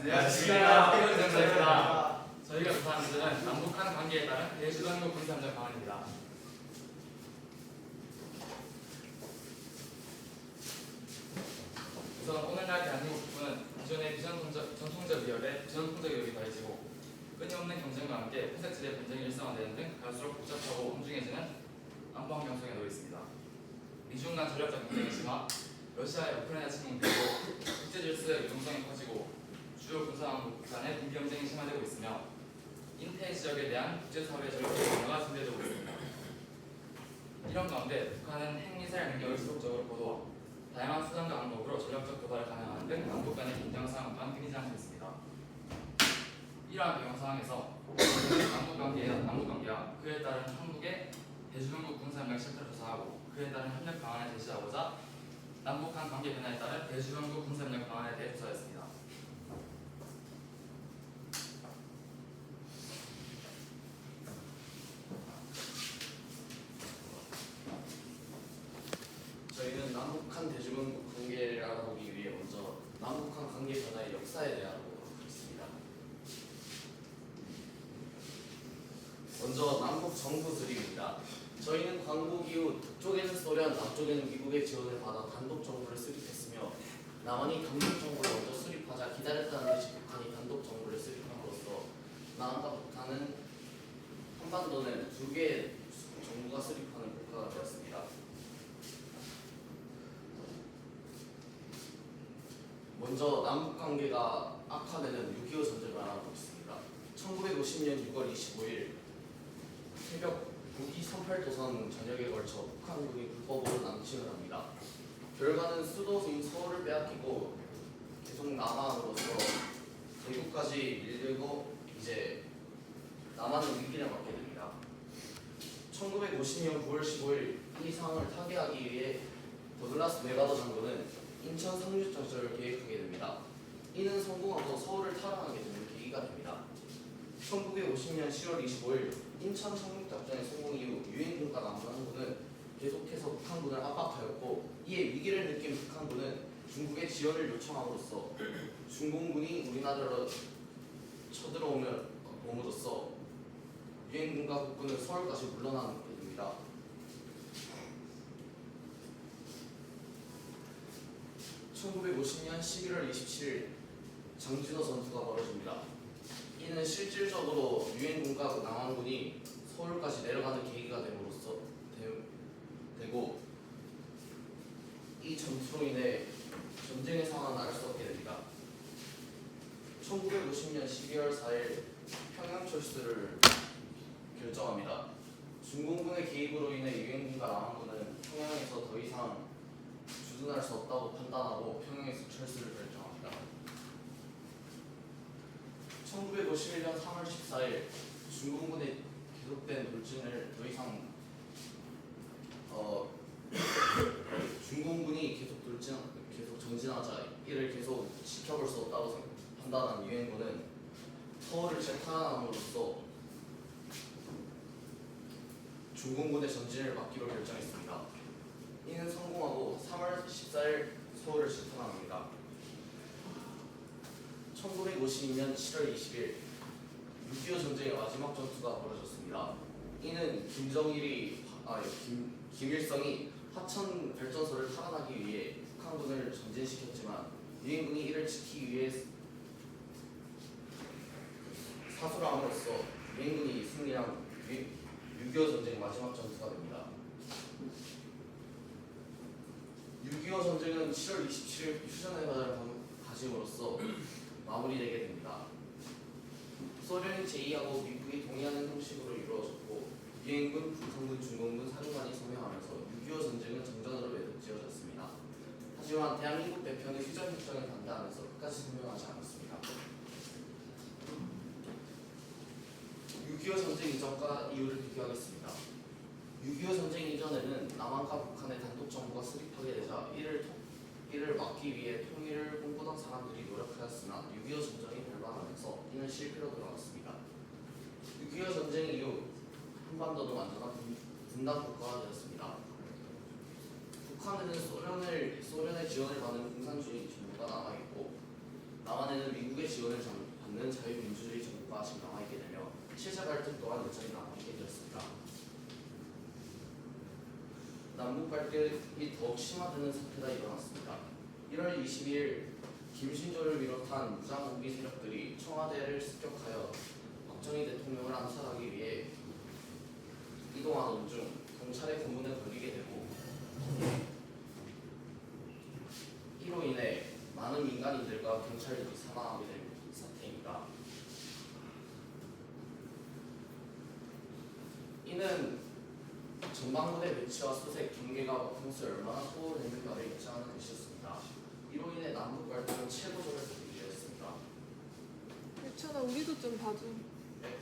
안녕하십니까. 대전입니다. 저희가 구사하는 주제는 남북한 관계에 따른 대주변국 군사협정 방안입니다. 우선 오늘날 대한민국 국부는 기존의 전통적 위협에 비전통적 위협이 더해지고 끊임없는 경쟁과 함께 회색지대 분쟁이 일상화되는 등 갈수록 복잡하고 엄중해지는 안보 환경성에 놓여 있습니다. 미중 간 전략적 경쟁이 심화, 러시아의 우크라이나 침공 그리고 국제 질서의 유동성이 커지고 주요 군사왕국 간의 군비 경쟁이 심화되고 있으며 인태 지역에 대한 국제사회의 전략적 변화가 전개되고 있습니다. 이런 가운데 북한은 핵미사일 능력을 지속적으로 고도화, 다양한 수단과 방법으로 전략적 도발을 가능한 등 남북 간의 긴장 상황과 끊이지 않고 있습니다. 이러한 배경 상황에서 남북 관계와 그에 따른 한국의 대주변국 군사협력 실태를 조사하고 그에 따른 협력 방안을 제시하고자 남북한 관계 변화에 따른 대주변국 군사협력 방안에 대해 조사했습니다. 저희는 남북한 대주변국 관계를 알아보기 위해 먼저 남북한 관계 변화의 역사에 대해 알아보도록 하겠습니다. 먼저 남북 정부 수립입니다. 저희는 광복 이후 북쪽에는 소련, 남쪽에는 미국의 지원을 받아 단독 정부를 수립했으며 남한이 단독 정부를 먼저 수립하자 기다렸다는 듯이 북한이 단독 정부를 수립함으로써 남한과 북한은 한반도는 두 개의 정부가 수립하는 국가가 되었습니다. 먼저 남북 관계가 악화되는 6.25 전쟁을 알아보겠습니다. 1950년 6월 25일 새벽 북이 38도선 전역에 걸쳐 북한군이 불법으로 남침을 합니다. 결과는 수도인 서울을 빼앗기고 계속 남한으로서 대구까지 밀리고 이제 남한은 위기를 맞게 됩니다. 1950년 9월 15일 이 상황을 타개하기 위해 더글라스 메가더 장군은 인천 상륙작전을 계획하게 됩니다. 이는 성공하고 서울을 탈환하게 되는 계기가 됩니다. 1950년 10월 25일 인천 상륙작전의 성공 이후 유엔군과 남한군은 계속해서 북한군을 압박하였고 이에 위기를 느낀 북한군은 중국의 지원을 요청함으로써 중공군이 우리나라로 쳐들어옴으로써 유엔군과 국군은 서울까지 물러나게 됩니다. 1950년 11월 27일 장진호 전투가 벌어집니다. 이는 실질적으로 유엔군과 남한군이 서울까지 내려가는 계기가 됨으로써 되고 이 전투로 인해 전쟁의 상황을 알 수 없게 됩니다. 1950년 12월 4일 평양 철수를 결정합니다. 중공군의 개입으로 인해 유엔군과 남한군은 평양에서 더 이상 주둔할 수 없다고 판단하고 평양에서 철수를 결정합니다. 1951년 3월 14일 중공군의 계속된 돌진을 더 이상 중공군이 계속 전진하자 이를 계속 지켜볼 수 없다고 판단한 유엔군은 서울을 재탈환함으로써 중공군의 전진을 막기로 결정했습니다. 이는 성공하고 3월 14일 서울을 재탈환합니다. 1952년 7월 20일 6.25 전쟁의 마지막 전투가 벌어졌습니다. 이는 김일성이 하천 발전소를 탈환하기 위해 북한군을 전진시켰지만 유엔군이 이를 지키기 위해 사수를 함으로써 유엔군이 승리한 6.25 전쟁 마지막 전투가 됩니다. 6.25 전쟁은 7월 27일 휴전의사를 가짐으로써 마무리되게 됩니다. 소련이 제의하고 미국이 동의하는 형식으로 이루어졌고 유엔군, 북한군, 중공군 사령관이 서명하면서 6.25 전쟁은 정전으로 매듭지어졌습니다. 하지만 대한민국 대표는 휴전 협정을 반대하면서 끝까지 서명하지 않았습니다. 6.25 전쟁 이전과 이후를 비교하겠습니다. 6.25 전쟁 이전에는 남한과 북한의 단독 정부가 수립하게 되자 이를 막기 위해 통일을 꿈꾸던 사람들이 노력하였으나 6.25 전쟁이 발발하면서 이는 실패로 돌아갔습니다. 6.25 전쟁 이후 한반도는 완전한 분단 국가가 되었습니다. 북한에는 소련의 지원을 받는 공산주의 정부가 남아있고 남한에는 미국의 지원을 받는 자유민주주의 정부가 아직 남아있게 되며 실제 갈등 또한 여전히 남아있게 되었습니다. 남북 갈등이 더욱 심화되는 사태가 일어났습니다. 1월 22일 김신조를 비롯한 무장무기 세력들이 청와대를 습격하여 박정희 대통령을 암살하기 위해 이동하던 중 경찰의 고문에 걸리게 되고 이로 인해 많은 민간인들과 경찰들이 사망하게 된 사태입니다. 이는 전방부대 배치와 수색, 경계가 평소에 얼마나 소홀했는가를 입증하는 것이었습니다. 이로 인해 남북 갈등은 최고조를 거두게 되었습니다. 유찬아, 우리도 좀 봐줘. 네.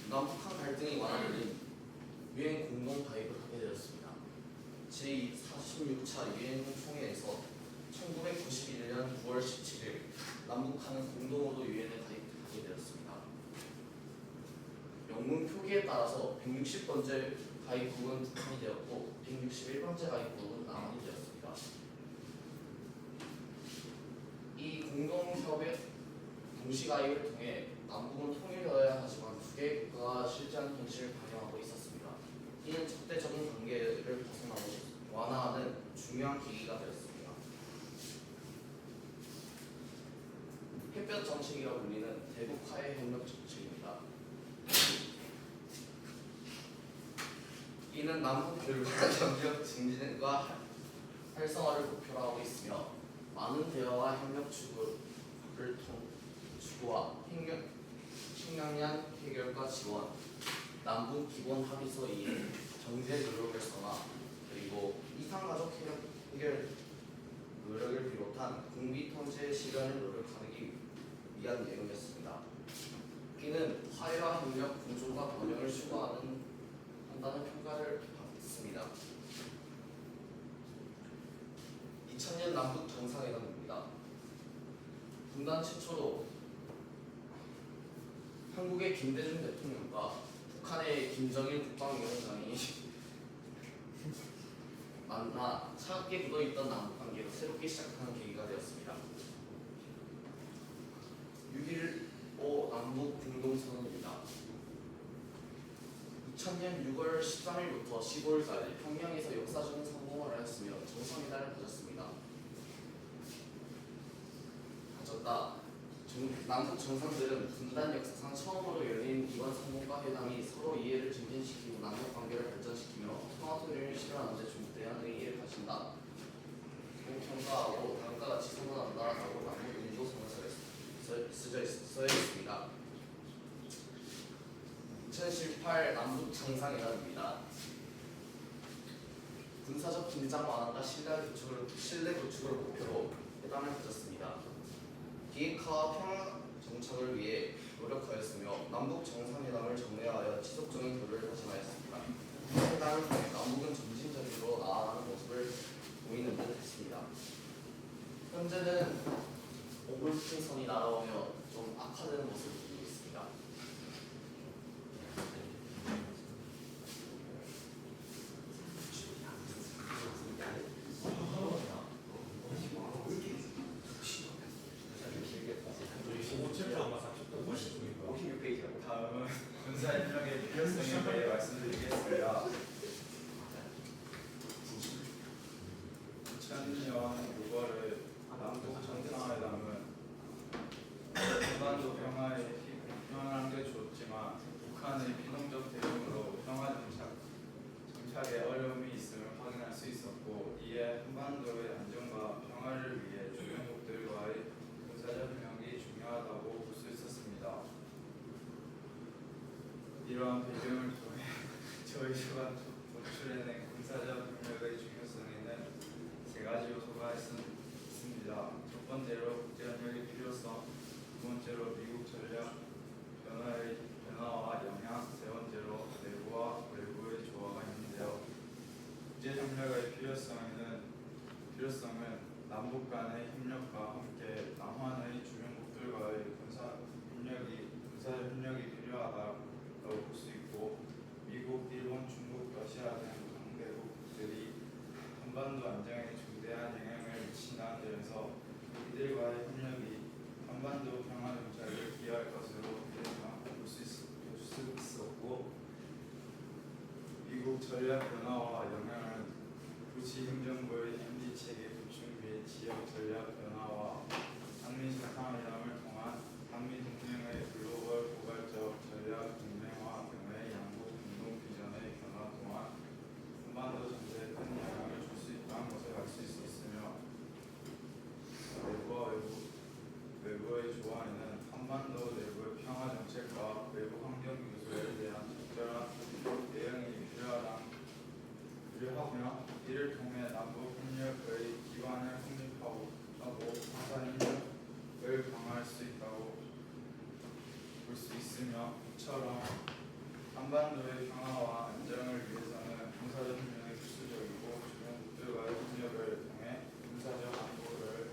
남북한 갈등이 완화되는 유엔 공동 가입을 하게 되었습니다. 제46차 유엔 총회에서 1991년 9월 17일 남북한은 공동으로 유엔에 가입하게 되었습니다. 영문 표기에 따라서 160번째 가입국은 북한이 되었고 161번째 가입국은 남한이 되었습니다. 이 공동협의 동시가입을 통해 남북은 통일되어야 하지만 두 개의 국가가 실제한 현실을 반영하고 있었습니다. 이는 적대적인 관계를 벗어나고 완화하는 중요한 계기가 되었습니다. 햇볕 정책이라 불리는 대북 화해 협력 정책입니다. 이는 남북 교류와 협력 증진과 활성화를 목표로 하고 있으며 많은 대화와 협력 추구와 식량난 해결과 지원, 남북 기본 합의서 이행, 경제 노력을 성화, 그리고 이산가족 해결 노력을 비롯한 국비 통제 실현을 노력하기 위한 내용이었습니다. 이는 화해와 협력, 공존과 번영을 추구하는 한다는 평가를 받습니다. 2000년 남북 정상회담입니다. 분단 최초로 한국의 김대중 대통령과 북한의 김정일 국방위원장이 만나 차갑게 묻어있던 남북관계가 새롭게 시작하는 계기가 되었습니다. 6.15 남북 공동선언입니다. 2000년 6월 13일부터 15일까지 평양에서 역사적인 성공을 하였으며 정상회담을 가졌다. 남북 정상들은 분단 역사상 처음으로 열린 이번 성공과 회담이 서로 이해를 증진시키고 남북 관계를 발전시키며 평화통일을 실현하는 데 중대한 의의를 가진다. 평가하고 다음과 같이 선언한다라고 남북 인도선언서에 쓰여 있습니다. 2018 남북 정상회담입니다. 군사적 긴장 완화과 신뢰 구축을 목표로 회담을 가졌습니다. 비핵화와 평화 정착을 위해 노력하였으며 남북 정상회담을 정례하여 지속적인 교류를 다짐하였습니다. 회담을 통해 남북은 점진적으로 나아가는 모습을 보이는 듯 했습니다. 현재는 오불풍선이 날아오며 좀 악화되는 모습을 보이고 있습니다. 다음은 군사협력의 필요성에 대해 말씀드리겠습니다. 2000년 6월에 남북 정상회담은 한반도 평화에 필요한 게 좋지만 북한의 비동적 대응으로 평화 정착에 어려움이 있음을 확인할 수 있었고, 이에 한반도의 안정과 평화를 위해 주변국들과의 군사적 협력이 중요하다고 볼 수 있었습니다. 이러한 배경을 통해 저희가 도출해낸 군사적 협력의 중요성에는 세 가지 요소가 있습니다. 첫 번째로 국제협력의 필요성, 두 번째로 미국 전략 변화와 영향, 세 번째로 내부와 외부의 조화가 있는데요. 국제협력의 필요성은 남북 간의 협력과 함께 남한의 주변국들과의 군사협력이 필요하다고 볼 수 있고, 미국, 일본, 중국, 러시아 등 강대국들이 한반도 안정에 전략 변화와 영향을 부지 행정부의 MD 체계 구축 및 지역 전략 변화와 한미 정상회담을 통한 한미 동맹의 글로벌 포괄적 전략 동맹화 등의 양국 공동 비전의 변화 또한 한반도 전체에 큰 영향을 줄 수 있다는 것을 알 수 있었으며 내부와 외부의 조안에는 한반도 내부의 평화 정책과 외부 환경 요소에 대한 적절한 대응이 필요하며 이를 통해 남북 협력의 기반을 확립하고 군사 협력을 강화할 수 있다고 볼 수 있으며 이처럼 한반도의 평화와 안정을 위해서는 군사적 협력이 필수적이고 주변국들과의 협력을 통해 군사적 안보를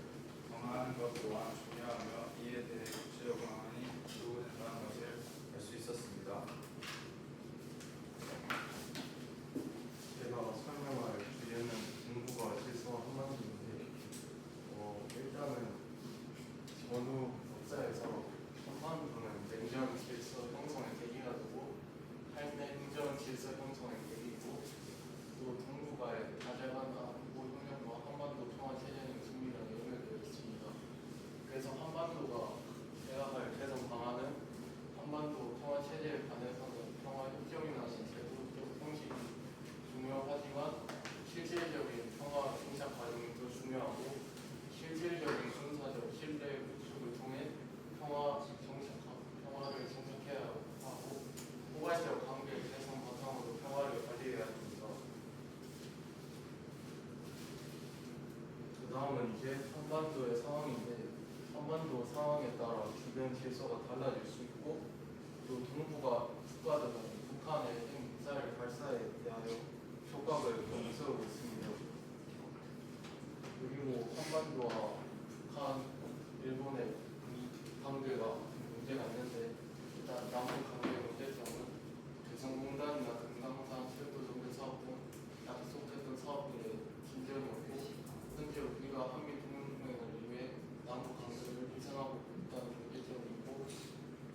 강화하는 것 또한 중요하며 이에 대해 구체적 방안이 요구된다는 것을 알 수 있었습니다. 제가 설명할 주제는 중국어 실수와 한마디인데 일단은 전후 역사에서 한반도는 냉전 질서 형성의 계기가 되고 한냉전 질서 형성의 계기고 또 동북아의 다재한 안보 협력과 한반도 평화 체제는 긴밀하게 연결되어 있습니다. 그래서 한반도가 해야 할 개선 방안은 한반도 평화 체제에 관해서는 평화 협정이나 제도적 형식이 중요하지만 실질적인 평화 정착 과정이 더 중요하고 실질적인 군사적 신뢰 구축을 통해 평화를 정착해야 하고 포괄적 관계 개선 바탕으로 평화를 관리해야 합니다. 그 다음은 이제 한반도의 상황인데 한반도 상황에 따라 주변 질서가 달라질 수 있고 또 동북아 국가들은 북한의 핵미사일 발사에 대하여 촉각을 감수하고 있습니다. 그리고 한반도와 북한, 일본의 관계가 문제가 있는데 일단 남북 관계 문제점은 개성공단이나 금강산 철도정비 사업 등 약속했던 사업들의 진전이 없고 현재 우리가 한미 동맹을 위해 남북 관계를 개선하고 있다는 문제점이 있고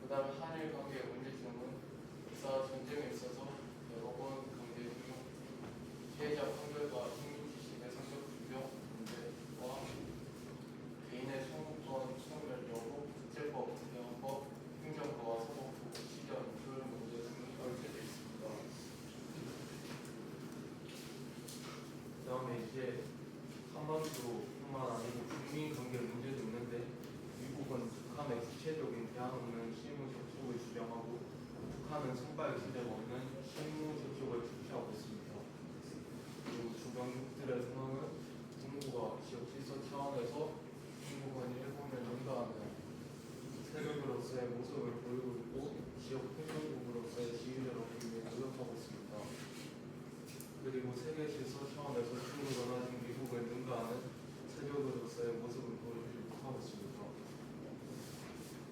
그 다음에 한일 관계의 문제점은 역사 전쟁에 있어서 여러 번 관계 중용 피해자 판결과 행정 지식의 성격 규정 문제와 개인의 청구권 소멸 여부, 국제법, 대항법, 행정법과 사법부, 시정, 조율 문제 등이 얽혀져 있습니다. 그 다음에 이제 한반도뿐만 아니고 국민 관계 문제도 있는데 미국은 북한의 구체적인 대안 없는 실무 접촉을 주장하고 북한은 선발 기대가 없는 실무 접촉을 주시하고 있습니다. 그리고 주변국들의 상황은 동북아 지역 질서 차원에서 중국은 일본을 능가하는 세력으로서의 모습을 보이고 있고 지역 행정국으로서의 지위를 얻기 위해 노력하고 있습니다. 그리고 세계 질서 차원에서 중국은 아직 미국을 능가하는 세력으로서의 모습을 보이고 있습니다.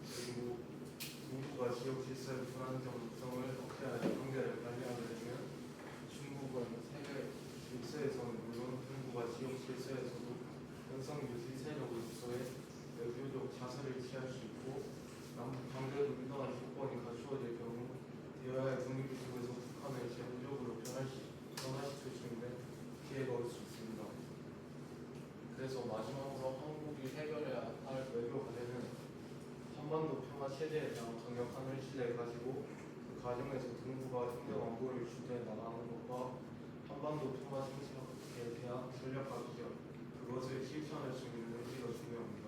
그리고 동북아 지역 질서의 불안정성을 억제하여 관계를 관리하게 되면 중국은 세계 질서에서는 물론 동북아 지역 질서에서도 현상 유지 세력으로서의 외교적 자세를 취할 수 있고 남북 관계도 일정한 조건이 갖추어질 경우 대화의 분위기 속에서 북한을 제도적으로 변화시킬 수 있는 기회가 올 수 있습니다. 그래서 마지막으로 한국이 해결해야 할 외교 과제는 한반도 평화 체제에 대한 강력한 의지를 가지고 그 과정에서 동북아 행정 안보를 주도해 나가는 것과 한반도 평화 정책에 대한 전략과 기전 그것을 실천할 수 있는 의지가 중요합니다.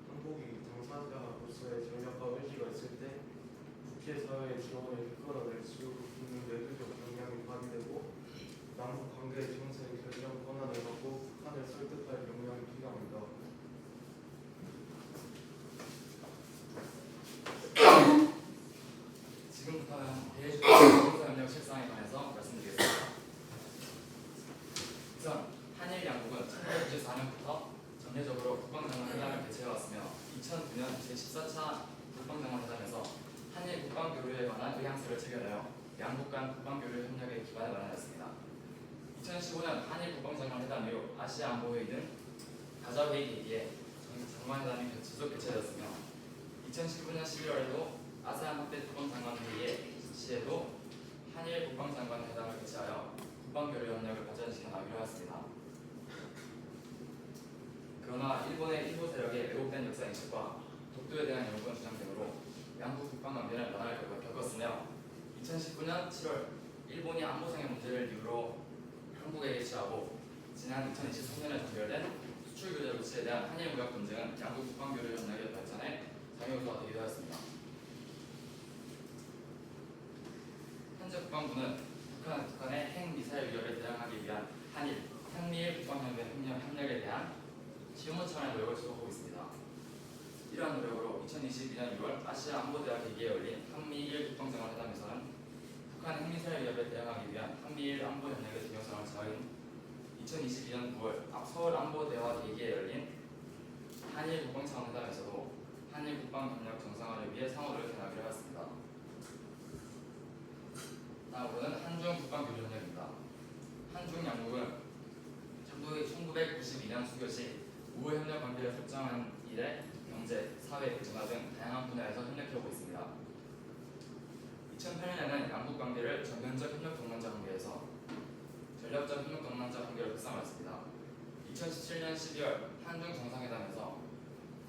한국이 당사자로서의 전략과 의지가 있을 때 국제사회의 지원을 이끌어낼 수 있는 외교적 역량이 발휘되고 남북 관계의 정세 결정 권한을 갖고 북한을 설득할 역량이 필요합니다. 지금부터는 대외군사협력 실상에 관해서 말씀드리겠습니다. 우선 한일 양국은 1994년부터 전례적으로 국방장관회담을 개최해왔으며 2009년 제14차 국방장관회담에서 한일 국방교류에 관한 의향서를 체결하여 양국 간 국방교류 협력의 기반을 마련하였습니다. 2015년 한일 국방장관회담 이후 아시아 안보회의 등 다자회의 대기에 장관회담이 지속 개최되었으며 2019년 11월에도 아세안 확대 국방장관회의에 시에도 한일 국방장관 회담을 개최하여 국방교류 협력을 발전시켜 나가기로 하였습니다. 그러나 일본의 일부 세력의 왜곡된 역사 인식과 독도에 대한 영권 주장 등으로 양국 국방관계는 변화를 겪었으며 2019년 7월 일본이 안보상의 문제를 이유로 한국에 개최하고 지난 2023년에 종결된 수출 규제 조치에 대한 한일 무역 분쟁은 양국 국방교류 협력의 발전에 장요소가 되기도 하였습니다. 현재 국방부는 북한의 핵 미사일 위협에 대응하기 위한 한일, 한미일 국방협력에 대한 실무 차원의 노력을 지속하고 있습니다. 이러한 노력으로 2022년 6월 아시아 안보대화 계기에 열린 한미일 국방장관회담에서는 북한 핵미사일 위협에 대응하기 위한 한미일 안보협력의 중요성을 저인 2022년 9월 서울 안보대화 계기에 열린 한일 국방차관회담에서도 한일 국방협력 정상화를 위해 상호 노력해 나가기로 하였습니다. 다음으로는 한중 국방교류협력입니다. 한중 양국은 1992년 수교시 우호협력 관계를 설정한 이래 경제, 사회, 문화 등 다양한 분야에서 협력해오고 있습니다. 2008년에는 양국 관계를 전면적 협력 동반자 관계에서 전략적 협력 동반자 관계로 극상하였습니다. 2017년 12월 한중 정상회담에서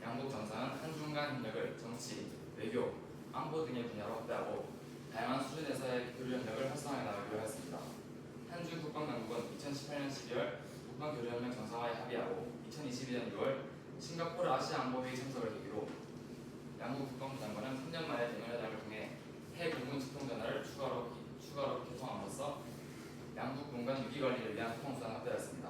양국 정상은 한중 간 협력을 정치, 외교, 안보 등의 분야로 확대하고 다양한 수준에서의 교류 협력을 활성화해 나가기로 하였습니다. 한중 국방당국은 2018년 12월 국방교류협력 정상화에 합의하고 2022년 6월 싱가포르 아시아 안보회의 참석을 계기로 양국 국방부 장관은 3년 만에 대면회담을 통해 해공군 직통전화를 추가로 개통함으로써 양국 군 간 위기관리를 위한 소통수단을 확대하였습니다.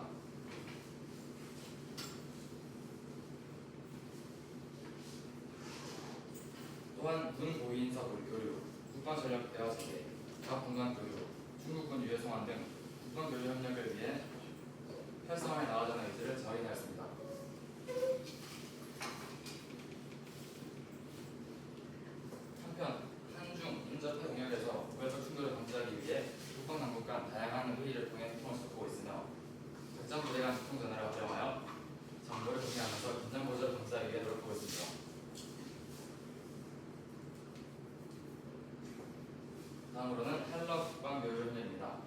또한 군 고위인사 교류, 국방전력 대화 체계, 각 군간 교류, 중국군 유해 송환 등 국방교류 협력을 위해 활성화해 나가자는 의지를 저인하였습니다. 한편 한중 인접해 동역에서 우발적 충돌을 방지하기 위해 국방당국 간 다양한 회의를 통해 소통을 촉구하고 있으며 작전 부대 간 소통 전화를 활용하여 정보를 공유하면서 긴장 고조를 방지하기 위해 노력하고 있습니다. 다음으로는 한러 국방교류협력입니다.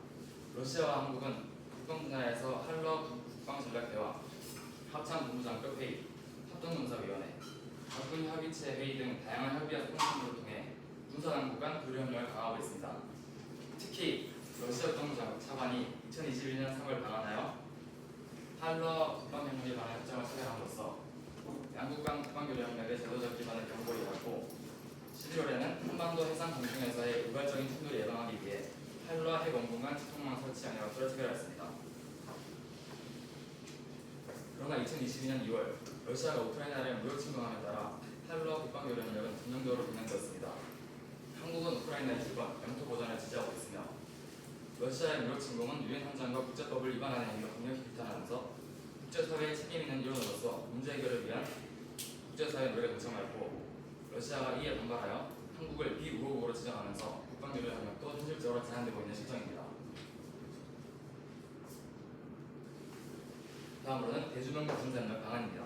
러시아와 한국은 국방 분야에서 한러 국방전략대화, 합참본부장급 회의, 합동군사위원회, 각군 협의체 회의 등 다양한 협의와 소통을 통해 군사당국 간 교류협력을 강화하고 있습니다. 특히 러시아 국방부 차관이 2021년 3월 방한하여 한러 국방협력에 관한 협정을 체결함으로써 양국 간 국방교류협력의 제도적 기반을 견고히 갖고 11월에는 한반도 해상 공중에서의 우발적인 충돌을 예방하기 위해 한러 핵원군 간 직통망 설치 양약서를 체결하였습니다. 그러나 2022년 2월 러시아가 우크라이나를 무력 침공함에 따라 한러 국방교류 협력은 전면적으로 중단되었습니다. 한국은 우크라이나의 주권, 영토 보전을 지지하고 있으며 러시아의 무력 침공은 유엔 헌장과 국제법을 위반하는 행위로 강력히 비판하면서 국제사회의 책임 있는 이론으로서 문제 해결을 위한 국제사회 노력에 동참하였고 러시아가 이에 반발하여 한국을 비우호국으로 지정하면서 국방교류 협력도 현실적으로 제한되고 있는 실정입니다. 다음으로는 대주변국 군사협력 방안입니다.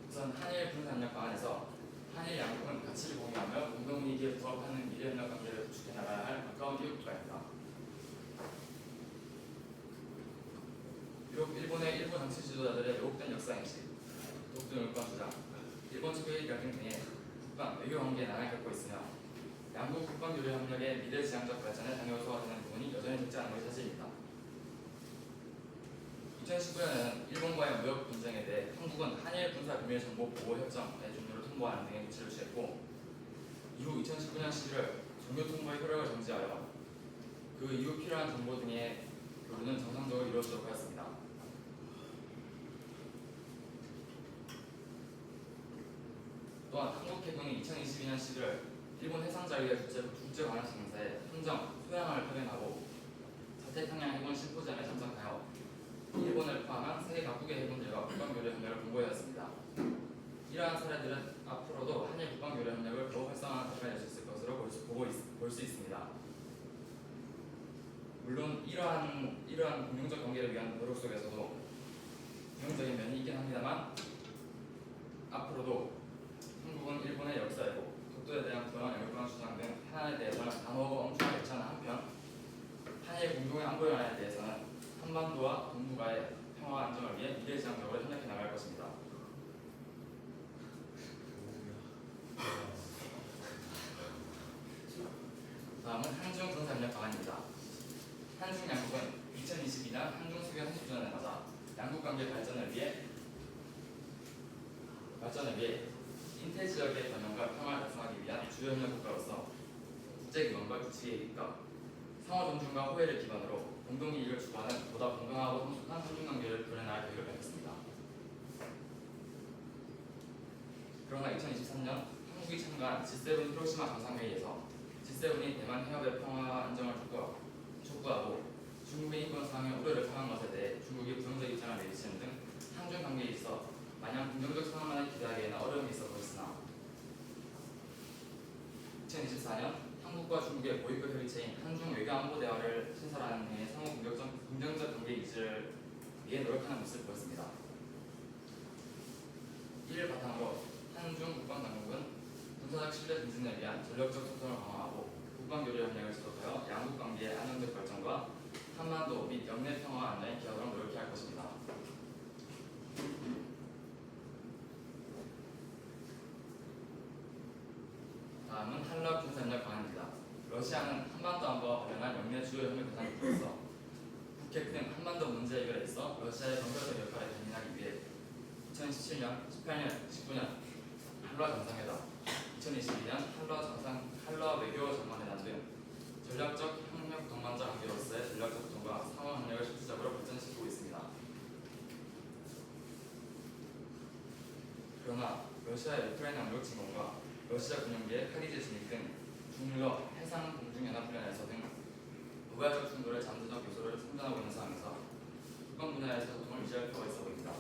우선 한일 군사협력 방안에서 한일 양국은 가치를 공유하며 공동이익에 부합하는 미래협력 관계를 구축해 나가야 할 가까운 이웃 국가입니다. 비록 일본의 일부 정치 지도자들의 왜곡된 역사인식, 독도 물권 주장, 일본 측의 갈등 등의 국방, 외교 관계에 난항을 겪고 있으며 양국 국방교류 협력의 미래지향적 발전에 장요소가 되는 부분이 여전히 적지 않은 것이 사실입니다. 2019년에는 일본과의 무역 분쟁에 대해 한국은 한일 군사 비밀 정보 보호 협정의 종료를 통보하는 등의 조치를 취했고 이후 2019년 11월 종료 통보의 효력을 정지하여 그 이후 필요한 정보 등의 교류는 정상적으로 이루어지도록 하였습니다. 또한 한국 해군이 2022년 11월 일본 해상자위의 국제 관할청 행사에 함정, 소양함을 파견하고 자태평양 해군 심포지엄에 참석하여 일본을 포함한 세계 각국의 해군들과 국방교류 협력을 공고하였습니다. 이러한 사례들은 앞으로도 한일 국방교류 협력을 더욱 활성화하는 과정이 될 수 있을 것으로 볼 수 있습니다. 물론 이러한 공용적 관계를 위한 노력 속에서도 부정적인 면이 있긴 합니다만 앞으로도 한국은 일본의 역사이고 독도에 대한 불안한 영유권 주장 등 하나의 현안에 대해서는 단호하고 엄중하게 대처하는 한편 한일 공동의 안보 현안에 대해서는 한반도와 동북아의 평화 안정을 위해 미래지향적으로 협력해 나갈 것입니다. 다음은 한중 군사협력 방안입니다. 한중 양국은 2022년 한중 수교 30주년을 맞아 양국 관계 발전을 위해 인태 지역의 번영과 평화를 달성하기 위한 주요 협력 국가로서 국제기관과 규칙에 입각, 상호 존중과 호혜를 기반으로 공동 이익을 추구하는 보다 건강하고 성숙한 한중 관계를 그려나갈 계획을 밝혔습니다. 그러나 2023년 한국이 참가한 G7 히로시마 정상회의에서 G7이 대만 해협의 평화 안정을 촉구하고 중국의 인권 상황에 우려를 표한 것에 대해 중국이 부정적 입장을 내리치는 등 한중 관계에 있어 마냥 긍정적 상황만을 기대하기에는 어려움이 있어 보였으나 2024년 한국과 중국의 고위급 협의체인 한중 외교안보 대화를 신설하는 해 상호 긍정적 관계 유지를 위해 노력하는 모습을 보였습니다. 이를 바탕으로 한중 국방당국은 군사적 신뢰 증진을 위한 전력적 소통을 강화하고 국방교류 협력을 지속하여 양국 관계의 안정적 발전과 한반도 및 영내 평화 안정에 기여하도록 노력해야 할 것입니다. 다음은 한러 군사협력 방안입니다. 러시아는 한반도 안보와 관련한 영내 주요 협력 대상국으로서 북핵 등 한반도 문제 해결에 있어 러시아의 건설적 역할을 견인하기 위해 2017년, 18년, 19년 한러 정상회담, 2022년 한러 외교 장관회담 등 전략적 협력 동반자 관계로서의 전략적 소통과 상호 협력을 실질적으로 발전시키고 있습니다. 그러나 러시아의 우크라이나 무력 침공과 러시아 군용기의 카리제 진입 등 중러 해상 공중연합훈련에서 등 우발적 충돌의 잠재적 요소를 생존하고 있는 상황에서 국방 분야에서 소통을 유지할 필요가 있어 보입니다.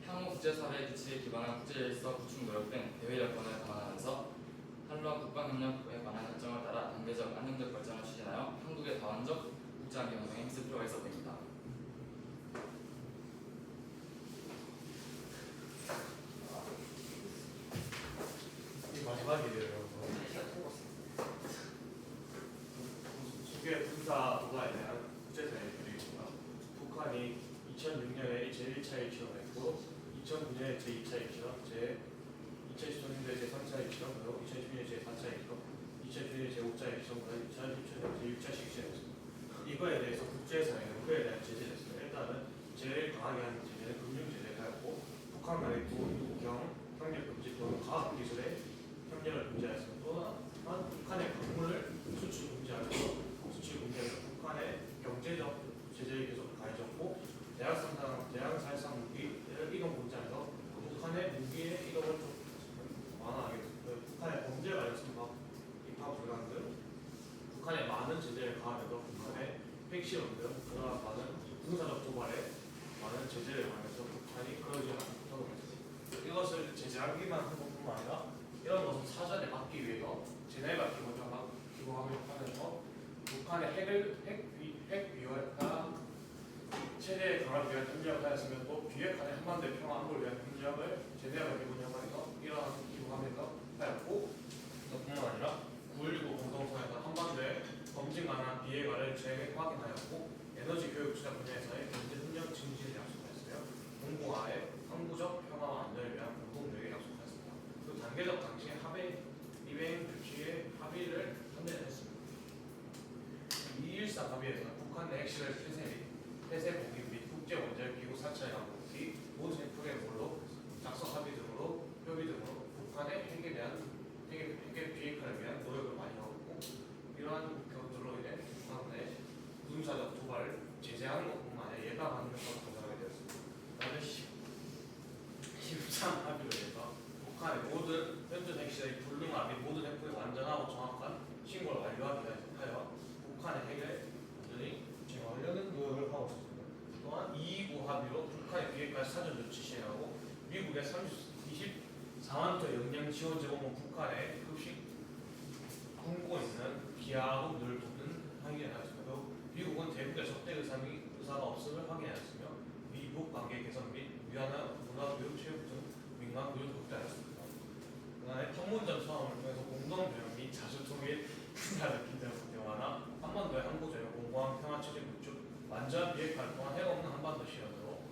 향후 국제사회의 규칙에 기반한 국제질서 구축 노력 등 대외 여건을 감안하면서 한러 국방협력에 관한 결정을 따라 단계적 안정적 발전을 추진하여 한국의 다원적 국제안보 형성에 힘쓸 필요가 있어 보입니다. 이 마지막이에요. 국외 군사 도발에 대한 국제사회 규칙입니다. 북한이 2006년에 제1차 일치를 했고 2009년에 제2차 일치로 2014년도에 제3차 일치로 그리고 2012년에 제4차 일치로 2012년에 제5차 일치로 2017년에 제6차 실시했습니다. 이거에 대해서 국제사회는 그에 대한 제재를 했습니다. 일단은 제일 강하게 하는 제재는 금융제재를 하였고 북한 간의 경 협력 금지 또는 과학기술의 협력을 금지하였습니다. 또한 북한의 광물을 수출 금지하면서 북한의 경제적 제재를 계속 가해졌고 대양살상 무기 이동 공장에서 북한의 무기의 이동을 좀 완화하게 됐습니다. 북한의 범죄 관련성 입학 불강 등 북한의 많은 제재를 가하면서 북한의 핵실험 등 그러한 많은 군사적 도발에 많은 제재를 가하면서 북한이 그러지 않도록 했습니다. 이것을 제재하기만 한 것뿐만 아니라 이런 것을 사전에 막기 위해서 제네바 기구함을 하면서 북한의 핵 비핵화 체제에 강화를 위한 협력을 하였으며 또 비핵화의 한반도의 평화 안보를 위한 협력을 제네바 기구협에서 이러한 기구함에서 하였고 뿐만 아니라 9.19 공동선에서 한반도의 검증 가능한 비핵화를 재확인하였고 에너지 교육 투자 분야에서의 경제 협력 증진을 약속하였으며 동북아의 항구적 평화와 안전을 위한 공동 노력을 약속하였습니다. 그 단계적 당시의 합의 이행 규칙의 합의를 선례했습니다. 2.14 합의에서는 북한 내 핵실을 폐쇄 공격 및 국제 원자력 기구 사찰 강국 뒤 모든 프레임으로 작성 협의 등으로 북한의 핵에 대한 핵의 비핵화를 위한 노력을 많이 하고 있고 이러한 것들로 인해 북한 내 군사적 도발을 제재하는 것뿐만 아니라 예방하는 것을 가져가게 되었습니다. 그다음에 13 합의로 해서 북한의 모든 현존 핵실의 불능화 및 모든 핵포의 완전하고 정확한 신고를 완료하기 하여 북한의 핵을 완전히 제거하려는 노력을 하고 있습니다. 또한 229 합의로 북한의 비핵화 사전 조치 시행하고 미국의 24만 톤 영양 지원 제공은 북한의 급식 품고 있는 기하급을 돕는 확인하였습니다. 미국은 대북의 적대 의사가 없음을 확인하였으며 미북 관계 개선 및 문화 교육 체육 등 민간 교육을 확대하였습니다. 그다음 북한의 판문점 수함을 통해서 공동 조약 및 자주 통일 군사력 긴장 국대화나 한반도의 항구 조약 공고한 평화 체제 구축 완전 비핵화를 통한 해가 없는 한반도 실현으로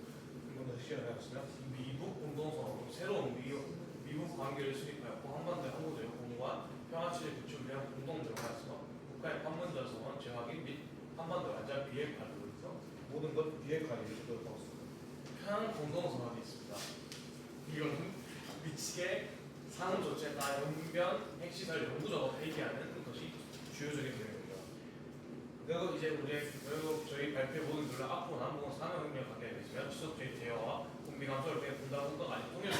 한반도 실현하였으며 미북 공동성으로 새로운 미북 관계를 수립하였고 한반도의 항구 조약 공고한 평화 체제 구축을 위한 공동 노력하였으며 북한의 판문점 성원 재확인 및 한반도 완전 비핵화를 위해서 모든 것 비핵화를 이루도록 하였습니다. 평양 공동성원이 있습니다. 이거는 미치게 산업 조치나 연변 핵시설 연구적으로 회귀하는 것이 주요적인 내용입니다. 그리고 이제 그리고 저희 발표 모든 둘은 앞으로 남북은 산업혁명 관계에 있으며 지속적인 대화와 군비 감소를 위해 분단 운동 아닌 통일